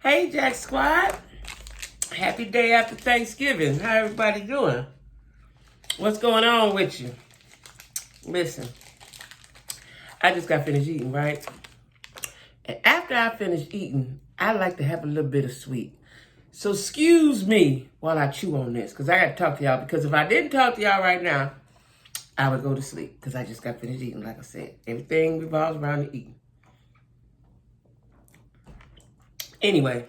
Hey, Jack Squad. Happy day after Thanksgiving. How everybody doing? What's going on with you? Listen, I just got finished eating, right? And after I finish eating, I like to have a little bit of sweet. So excuse me while I chew on this, because I got to talk to y'all. Because if I didn't talk to y'all right now, I would go to sleep, because I just got finished eating, like I said. Everything revolves around the eating. Anyway,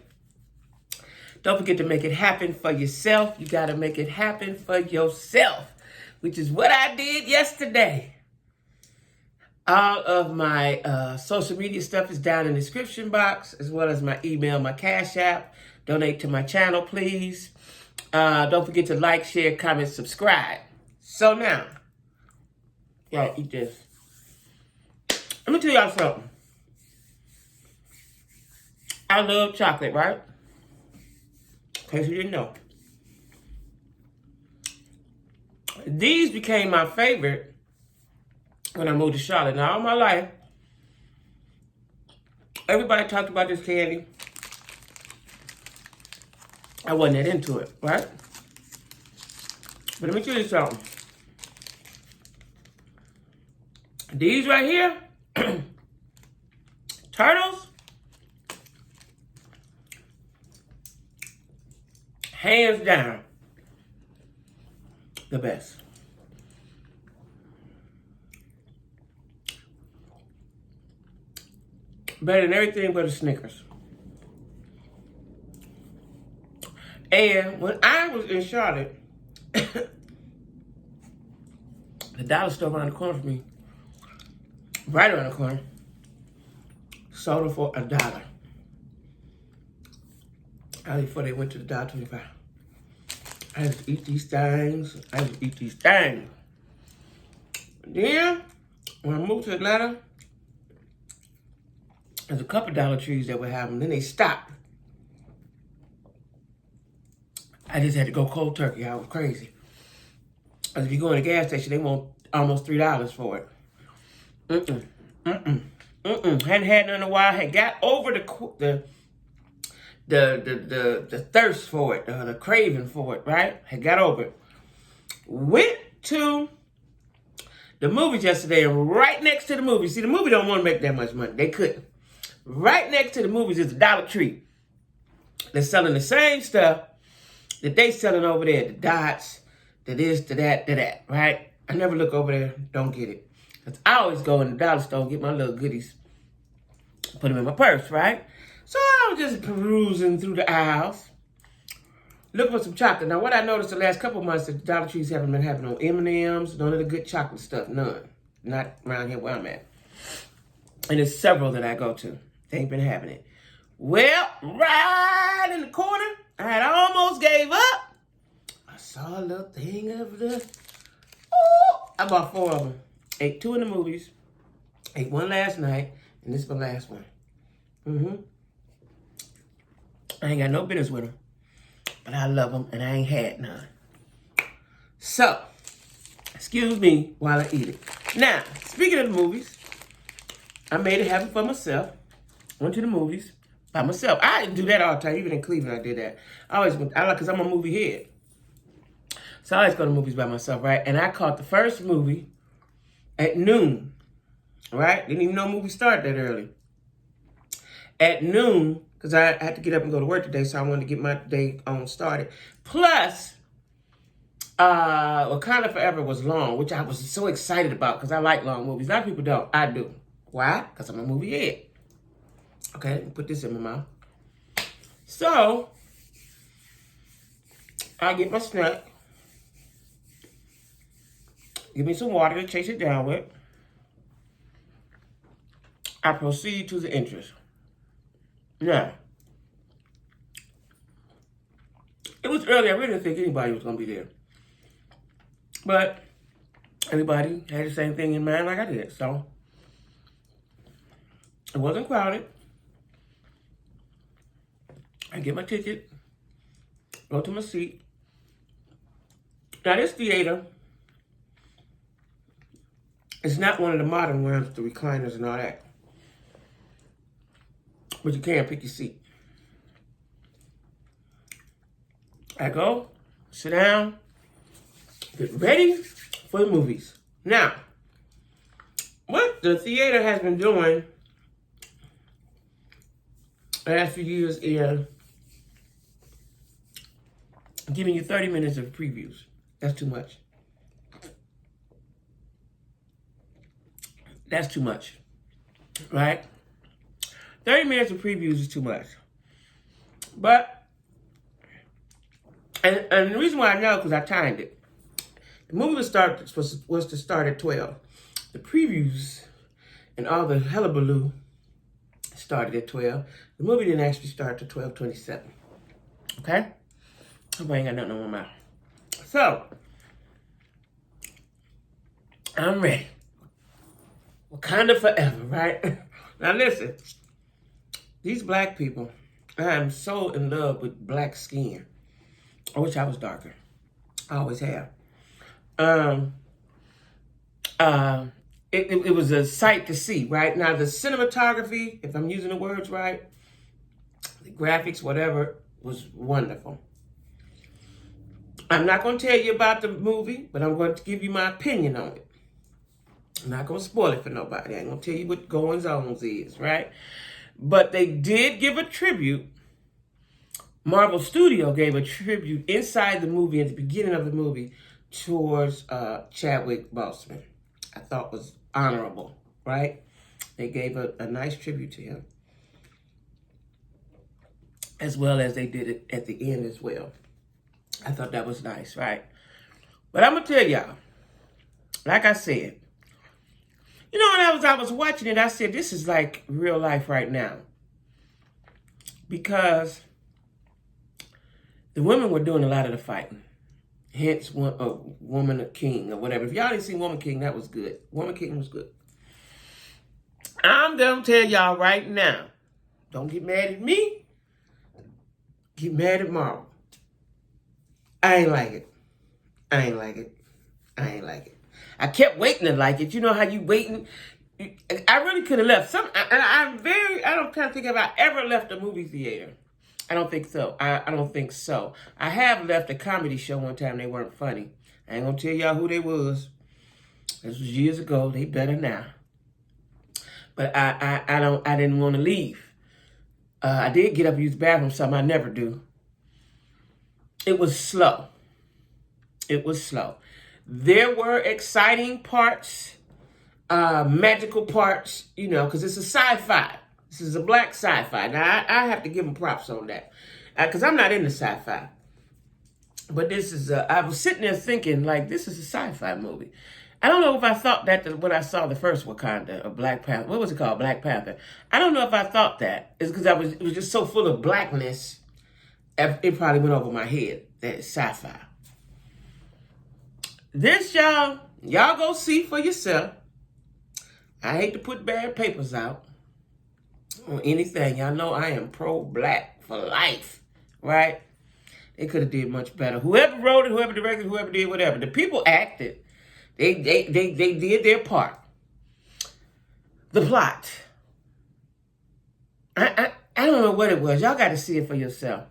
don't forget to make it happen for yourself. You got to make it happen for yourself, which is what I did yesterday. All of my social media stuff is down in the description box, as well as my email, my Cash App. Donate to my channel, please. Don't forget to like, share, comment, subscribe. So now, y'all eat this. Let me tell y'all something. I love chocolate, right? In case you didn't know. These became my favorite when I moved to Charlotte. Now, all my life, everybody talked about this candy. I wasn't that into it, right? But let me tell you something. These right here, turtles, hands down, the best. Better than everything but a Snickers. And when I was in Charlotte, the dollar store around the corner from me, right around the corner, sold them for $1. Before they went to the $1.25. I just eat these things. Then, when I moved to Atlanta, there's a couple Dollar Trees that would have them. Then they stopped. I just had to go cold turkey. I was crazy. Because if you go in a gas station, they want almost $3 for it. Hadn't had none in a while. Had got over the thirst for it, the craving for it, right? Had got over it. Went to the movies yesterday, and right next to the movies, see, the movie don't want to make that much money. They couldn't. Right next to the movies is a Dollar Tree. They're selling the same stuff that they selling over there, the dots, the this, the that, right? I never look over there, don't get it. Because I always go in the dollar store and get my little goodies, put them in my purse, right? So I was just perusing through the aisles, looking for some chocolate. Now, what I noticed the last couple of months, the Dollar Trees haven't been having no M&Ms, none of the good chocolate stuff, none. Not around here where I'm at. And there's several that I go to. They ain't been having it. Well, right in the corner, I had almost gave up. I saw a little thing of the... Oh, I bought 4 of them. Ate 2 in the movies. Ate 1 last night. And this is the last one. I ain't got no business with them. But I love them, and I ain't had none. So, excuse me while I eat it. Now, speaking of the movies, I made it happen for myself. Went to the movies by myself. I do that all the time. Even in Cleveland, I did that. Because I'm a movie head. So I always go to movies by myself, right? And I caught the first movie at noon, right? Didn't even know movies start that early. At noon, because I had to get up and go to work today, so I wanted to get my day on started. Plus, Wakanda Forever was long, which I was so excited about because I like long movies. A lot of people don't. I do. Why? Because I'm a movie head. Okay, let me put this in my mouth. So, I get my snack. Give me some water to chase it down with. I proceed to the entrance. Now, it was early. I really didn't think anybody was going to be there. But everybody had the same thing in mind like I did. So, it wasn't crowded. I get my ticket, go to my seat. Now, this theater is not one of the modern ones with the recliners and all that. But you can pick your seat. I go, sit down, get ready for the movies. Now, what the theater has been doing the last few years is giving you 30 minutes of previews. That's too much. That's too much, right? 30 minutes of previews is too much. But, and the reason why I know, because I timed it. The movie was to start at 12. The previews and all the hullabaloo started at 12. The movie didn't actually start to 12:27. Okay? Hope I ain't got nothing on my mouth. So, I'm ready. Wakanda forever, right? Now listen, these black people, I am so in love with black skin. I wish I was darker. I always have. It was a sight to see, right? Now the cinematography, if I'm using the words right, the graphics, whatever, was wonderful. I'm not going to tell you about the movie, but I'm going to give you my opinion on it. I'm not going to spoil it for nobody. I ain't going to tell you what goings-ons is, right? But they did give a tribute. Marvel Studio gave a tribute inside the movie, at the beginning of the movie, towards Chadwick Boseman. I thought was honorable, right? They gave a nice tribute to him. As well as they did it at the end as well. I thought that was nice, right? But I'm going to tell y'all, like I said, you know, when I was watching it, I said, this is like real life right now. Because the women were doing a lot of the fighting. Hence, Woman King or whatever. If y'all didn't see Woman King, that was good. Woman King was good. I'm going to tell y'all right now, don't get mad at me. Get mad at Marvel. I ain't like it. I ain't like it. I ain't like it. I kept waiting to like it. You know how you waiting? I really could have left. I don't kind of think if I ever left a movie theater. I don't think so. I don't think so. I have left a comedy show one time. They weren't funny. I ain't going to tell y'all who they was. This was years ago. They better now. But I didn't want to leave. I did get up and use the bathroom, something I never do. It was slow. It was slow. There were exciting parts, magical parts, you know, because it's a sci-fi. This is a black sci-fi. Now, I have to give them props on that. Because I'm not into sci-fi. But this is, I was sitting there thinking, like, this is a sci-fi movie. I don't know if I thought that when I saw the first Wakanda, or Black Panther. What was it called? Black Panther. I don't know if I thought that. It's because it was just so full of blackness. It probably went over my head. That it's sci-fi. This, y'all go see for yourself. I hate to put bad papers out on anything. Y'all know I am pro-black for life, right? They could have did much better. Whoever wrote it, whoever directed, whoever did whatever. The people acted. They did their part. The plot. I don't know what it was. Y'all got to see it for yourself.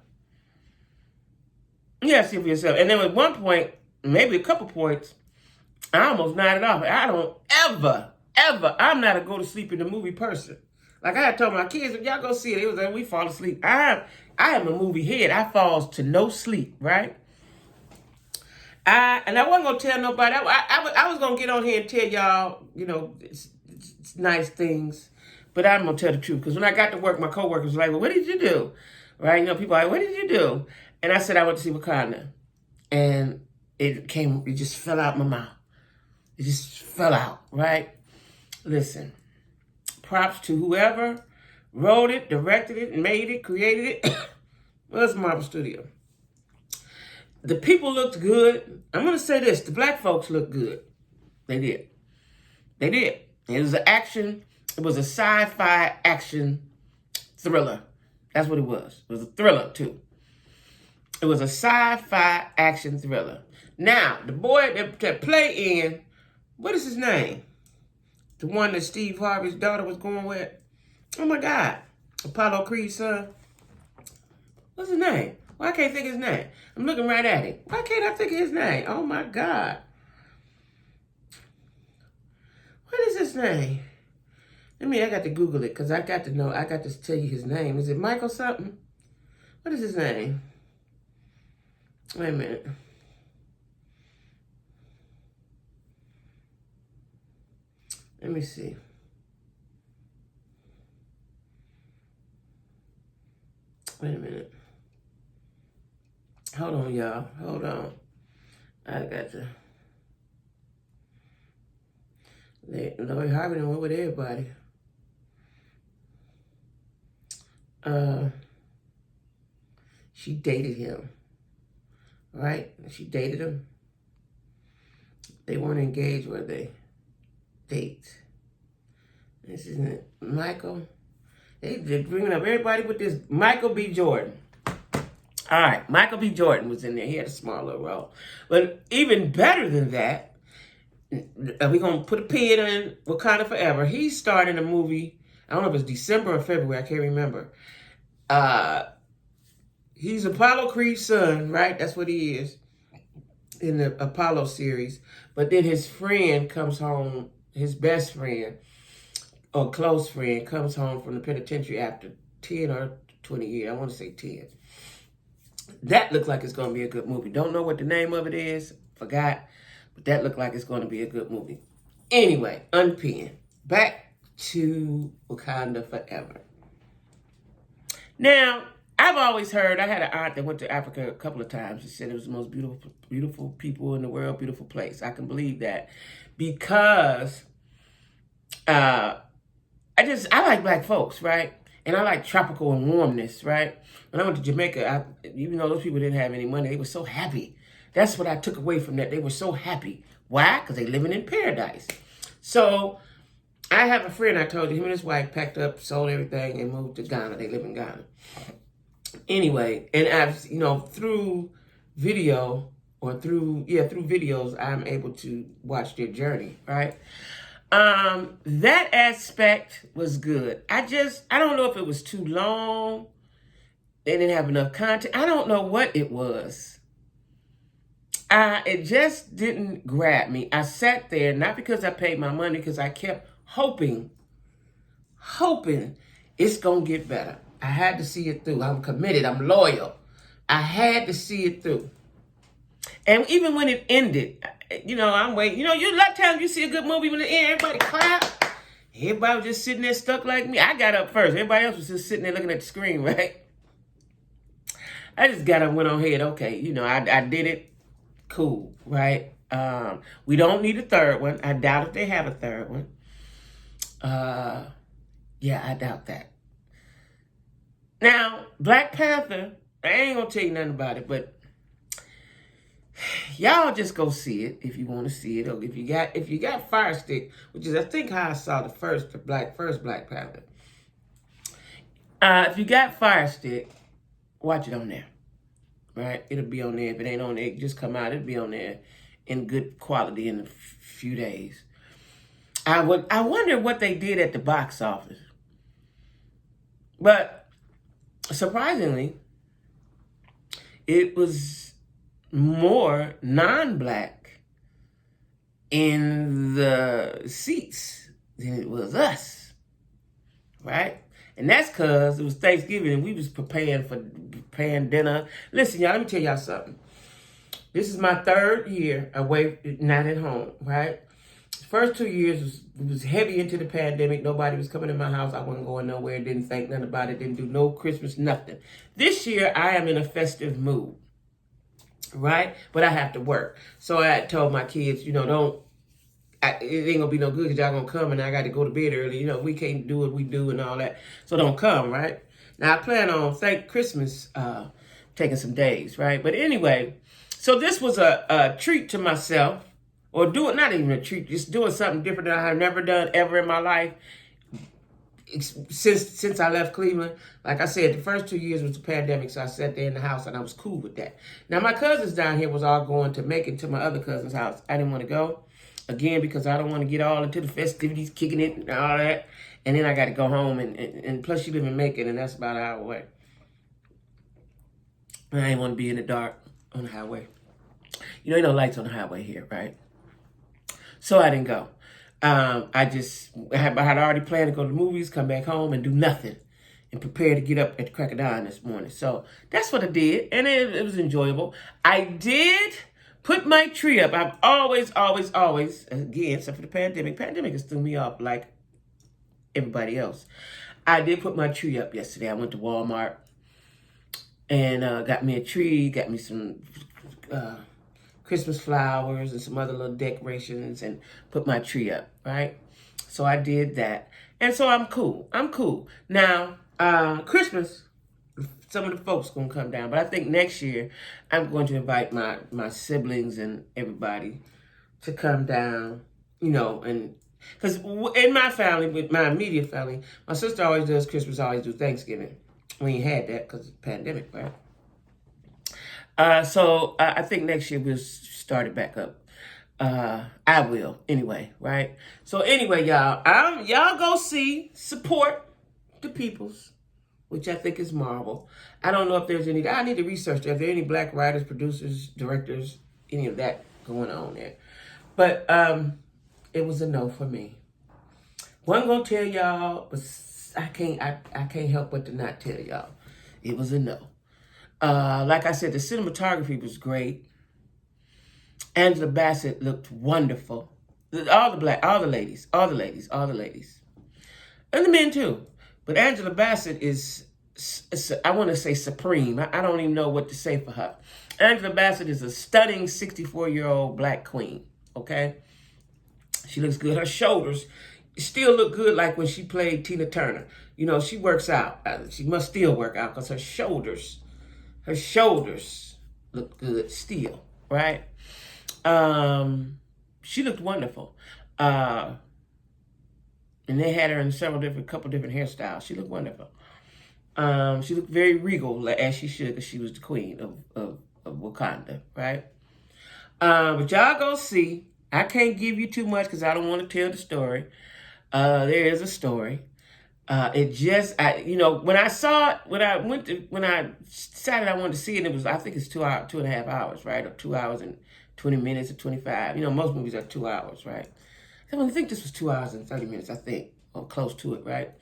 You got to see it for yourself. And then at one point, maybe a couple points, I almost nodded off. I don't ever, I'm not a go to sleep in the movie person. Like I had told my kids, if y'all go see it, it was like we fall asleep. I am a movie head. I falls to no sleep, right? And I wasn't going to tell nobody. I was going to get on here and tell y'all, you know, it's nice things. But I'm going to tell the truth. Because when I got to work, my coworkers were like, well, what did you do? Right? You know, people are like, what did you do? And I said, I went to see Wakanda. And it just fell out my mouth. It just fell out, right? Listen, props to whoever wrote it, directed it, made it, created it. Well, it's Marvel Studio. The people looked good. I'm going to say this. The black folks looked good. They did. They did. It was an action. It was a sci-fi action thriller. That's what it was. It was a thriller, too. It was a sci-fi action thriller. Now, the boy that played in, what is his name? The one that Steve Harvey's daughter was going with? Oh, my God. Apollo Creed's son. What's his name? Why I can't think of his name? I'm looking right at it. Why can't I think of his name? Oh my God. What is his name? I got to Google it because I got to know. I got to tell you his name. Is it Michael something? What is his name? Wait a minute. Let me see. Wait a minute. Hold on, y'all. Hold on. I got to. Lori Harvey went with everybody. She dated him. Right? She dated him. They weren't engaged, were they? Date. This isn't Michael. They're bringing up everybody with this Michael B. Jordan. All right, Michael B. Jordan was in there. He had a small little role. But even better than that, we're going to put a pin in Wakanda Forever. He starred in a movie, I don't know if it's December or February, I can't remember. He's Apollo Creed's son, right? That's what he is in the Apollo series. But then his friend comes home, his best friend, or close friend, comes home from the penitentiary after 10 or 20 years. I want to say 10. That looks like it's going to be a good movie. Don't know what the name of it is. Forgot. But that looked like it's going to be a good movie. Anyway, unpin. Back to Wakanda Forever. Now, I've always heard, I had an aunt that went to Africa a couple of times. She said it was the most beautiful people in the world, beautiful place. I can believe that. Because I like black folks, right? And I like tropical and warmness, right? When I went to Jamaica, even though those people didn't have any money, they were so happy. That's what I took away from that. They were so happy. Why? Because they living in paradise. So I have a friend, I told you, him and his wife packed up, sold everything, and moved to Ghana. They live in Ghana. Anyway, and I've, through video or through videos, I'm able to watch their journey, right? That aspect was good. I don't know if it was too long. They didn't have enough content. I don't know what it was. It just didn't grab me. I sat there, not because I paid my money, because I kept hoping it's going to get better. I had to see it through. I'm committed. I'm loyal. I had to see it through. And even when it ended, I'm waiting. A lot of times you see a good movie when it ends, everybody clap. Everybody was just sitting there stuck like me. I got up first. Everybody else was just sitting there looking at the screen, right? I just got up and went on ahead. Okay, I did it. Cool, right? We don't need a third one. I doubt if they have a third one. Yeah, I doubt that. Now, Black Panther, I ain't going to tell you nothing about it, but y'all just go see it if you want to see it. Or if you got Fire Stick, which is I think how I saw the first Black Panther. If you got Fire Stick, watch it on there. Right? It'll be on there. If it ain't on there, it just come out. It'll be on there in good quality in a few days. I wonder what they did at the box office. But surprisingly, it was more non-black in the seats than it was us, right? And that's because it was Thanksgiving and we was preparing dinner. Listen, y'all, let me tell y'all something. This is my third year away, not at home, right? First 2 years was heavy into the pandemic. Nobody was coming in my house. I wasn't going nowhere. Didn't think nothing about it. Didn't do no Christmas, nothing. This year, I am in a festive mood, right? But I have to work. So I told my kids, it ain't going to be no good because y'all going to come and I got to go to bed early. We can't do what we do and all that. So don't come, right? Now, I plan on Christmas taking some days, right? But anyway, so this was a treat to myself. Or not even a treat, just doing something different that I have never done ever in my life since I left Cleveland. Like I said, the first 2 years was the pandemic, so I sat there in the house and I was cool with that. Now, my cousins down here was all going to Macon to my other cousin's house. I didn't want to go, again, because I don't want to get all into the festivities, kicking it and all that. And then I got to go home, and plus she live in Macon, and that's about an hour away. And I didn't want to be in the dark on the highway. You know, ain't no lights on the highway here, right? So I didn't go. I had already planned to go to the movies, come back home, and do nothing, and prepare to get up at the crack of dawn this morning. So that's what I did, and it was enjoyable. I did put my tree up. I've always, again, except for the pandemic has threw me off like everybody else. I did put my tree up yesterday. I went to Walmart and got me a tree, got me some Christmas flowers and some other little decorations and put my tree up, right? So I did that. And so I'm cool. Now, Christmas, some of the folks going to come down. But I think next year, I'm going to invite my siblings and everybody to come down, you know, and because in my family, with my immediate family, my sister always does Christmas, always do Thanksgiving. We ain't had that because of the pandemic, right? So I think next year we'll start it back up. I will anyway, right? So anyway, y'all go support the peoples, which I think is Marvel. I don't know if there's any. I need to research. If there any black writers, producers, directors, any of that going on there? But it was a no for me. Wasn't gonna tell y'all, but I can't help but to not tell y'all. It was a no. Like I said, the cinematography was great. Angela Bassett looked wonderful. All the ladies. And the men too. But Angela Bassett is, I want to say supreme. I don't even know what to say for her. Angela Bassett is a stunning 64-year-old black queen, okay? She looks good. Her shoulders still look good like when she played Tina Turner. You know, she works out. She must still work out because her shoulders look good still, right? She looked wonderful. And they had her in couple different hairstyles. She looked wonderful. She looked very regal, as she should, because she was the queen of Wakanda, right? But y'all go see. I can't give you too much because I don't want to tell the story. There is a story. When I saw it, when I decided I wanted to see it, I think it's 2.5 hours, right? Or 2 hours and 20 minutes or 25. You know, most movies are 2 hours, right? I think this was 2 hours and 30 minutes, I think, or close to it, right?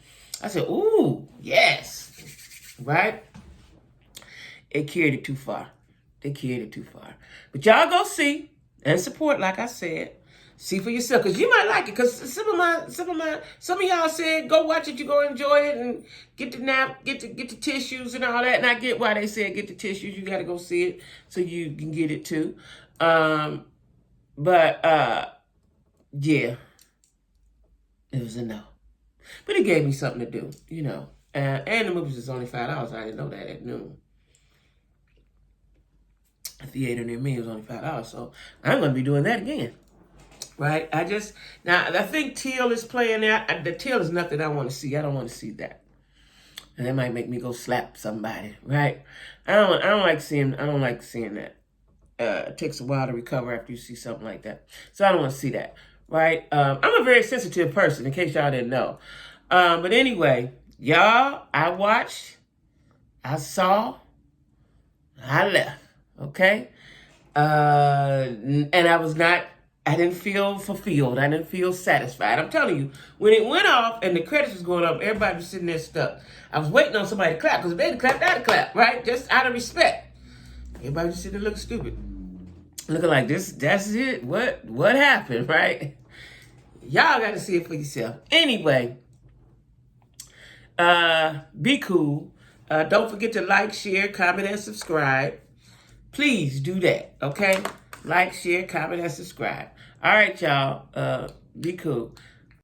I said, ooh, yes, right? They carried it too far. But y'all go see and support, like I said. See for yourself, because you might like it. Because some of y'all said go watch it, you go enjoy it, and get the tissues and all that. And I get why they said get the tissues. You got to go see it so you can get it too. Yeah, it was a no. But it gave me something to do, you know. And the movie was only $5. I didn't know that at noon. A theater near me was only $5, so I'm going to be doing that again. Right? I think Teal is playing there. The Teal is nothing I want to see. I don't want to see that. And that might make me go slap somebody, right? I don't like seeing that. It takes a while to recover after you see something like that. So I don't want to see that, right? I'm a very sensitive person, in case y'all didn't know. But anyway, y'all, I watched, I saw, I left, okay? And I didn't feel fulfilled. I didn't feel satisfied. I'm telling you, when it went off and the credits was going up, everybody was sitting there stuck. I was waiting on somebody to clap, because if they clapped, I'd clap, right? Just out of respect. Everybody just sitting there looking stupid. Looking like that's it. What happened, right? Y'all got to see it for yourself. Anyway, be cool. Don't forget to like, share, comment, and subscribe. Please do that, okay? Like, share, comment, and subscribe. All right, y'all. Be cool.